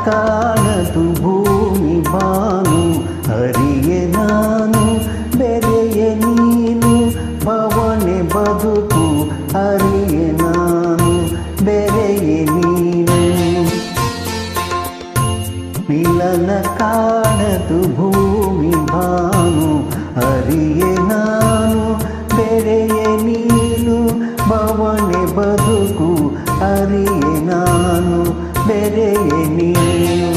ಕಾಣದು ಭೂಮಿ ಬಾನು ಹರಿಯೆ ನಾನು ಬೆರೆಯೆ ನೀನು ಭವನೆ ಬದುಕು ಹರಿಯೆ ನಾನು ಬೆರೆಯೆ ನೀನು ಮಿಲನ ಕಾಣದು ಭೂಮಿ ಬಾನು ಹರಿಯೆ ನಾನು ಬೆರೆಯೆ ನೀನು ಭವನೆ ಬದುಕು ಹರಿಯೆ ನಾನು ಬೆರೆಯೆ ನೀನು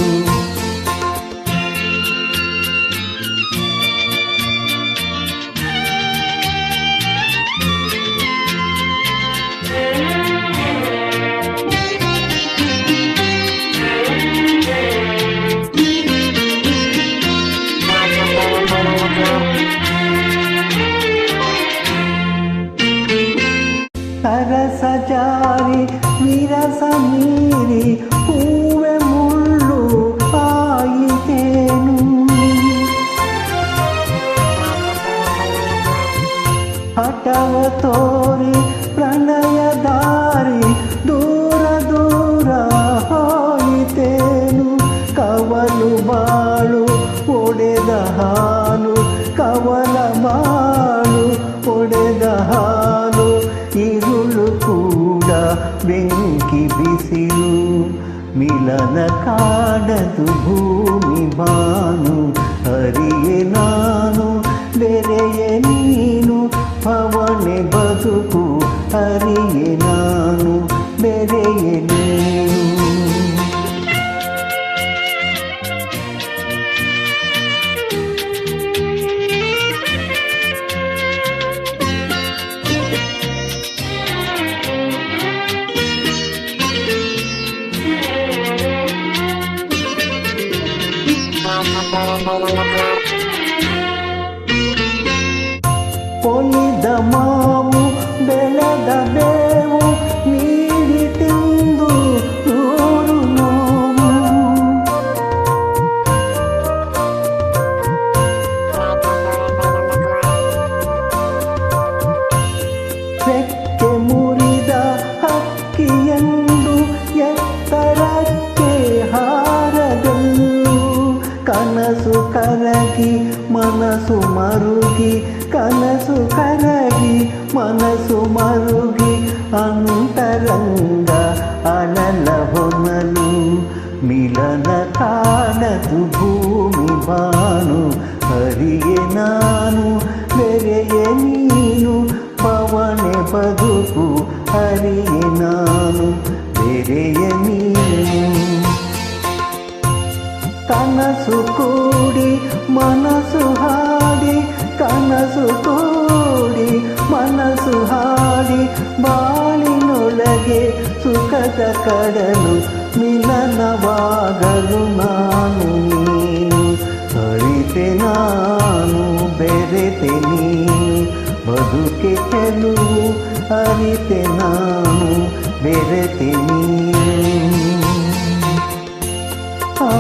ಸರಸ ಜಾರಿ ವಿರಸ ಮೀರಿ ಹೂವೆ ಮುಳ್ಳು ಆಯಿತೇನು ಹಠವ ತೋರಿ ಪ್ರಣಯ ದಾರಿ ದೂರ ದೂರ ಹೋಯಿತೇನು ಕವಲು ಬಾಳು ಒಡೆದ ಹಾಲು ಕವಲ ಬಾಳು ಒಡೆದ ಹಾಲು ഇരുಳು ಕೂಡ ಬೆಂಕಿ ಬಿಸಿಲು ಮಿಲನ ಕಾಣದು ಭೂಮಿ ಬಾನು ಹರಿಯೆ ನಾನು ಬೆರೆಯೆ ನೀನು ಭವನೆ ಬದುಕು ಹರಿಯೆ ನಾನು ಬೆರೆಯೆ ನೀನು ಒಲಿದ ಮಾವು ಬೆಳೆದ ಬೇವು ನೀಡಿ ತಿಂದು ನೂರು ನೋವು ರೆಕ್ಕೆ ಮುರಿದ ಹಕ್ಕಿಯೆಂದು ಎತ್ತರಕ್ಕೆ ಹಾರದೆಲ್ಲು ಕನಸು ಕರಗಿ ಮನಸ್ಸು ಮರುಗಿ ಕನಸು ಕರಗಿ ಮನಸ್ಸು ಮರುಗಿ ಅಂತರಂಗ ಅನಲ ಹೊನಲು ಮಿಲನ ಕಾಣದು ಭೂಮಿ ಬಾನು ಹರಿಯೆ ನಾನು ಬೆರೆಯೆ ನೀನು ಪವನೆ ಬದುಕು ಹರಿಯೆ ನಾನು ಬೆರೆಯೆ ನೀನು ಕನಸು ಕೂಡಿ ಮನಸ್ಸು ಹಾಡಿ ಕನಸು ಕೂಡಿ ಮನಸ್ಸು ಹಾಡಿ ಬಾಳಿನೊಳಗೆ ಸುಖದ ಕಡಲು ಮಿಲನವಾಗಲು ನಾನು ನೀನು ಅರಿತೆ ನಾನು ಬೆರೆತೆ ನೀನು ಬದುಕೆ ಚೆಲುವು ಅರಿತೆ ನಾನು ಬೆರೆತೆ ನೀನು oh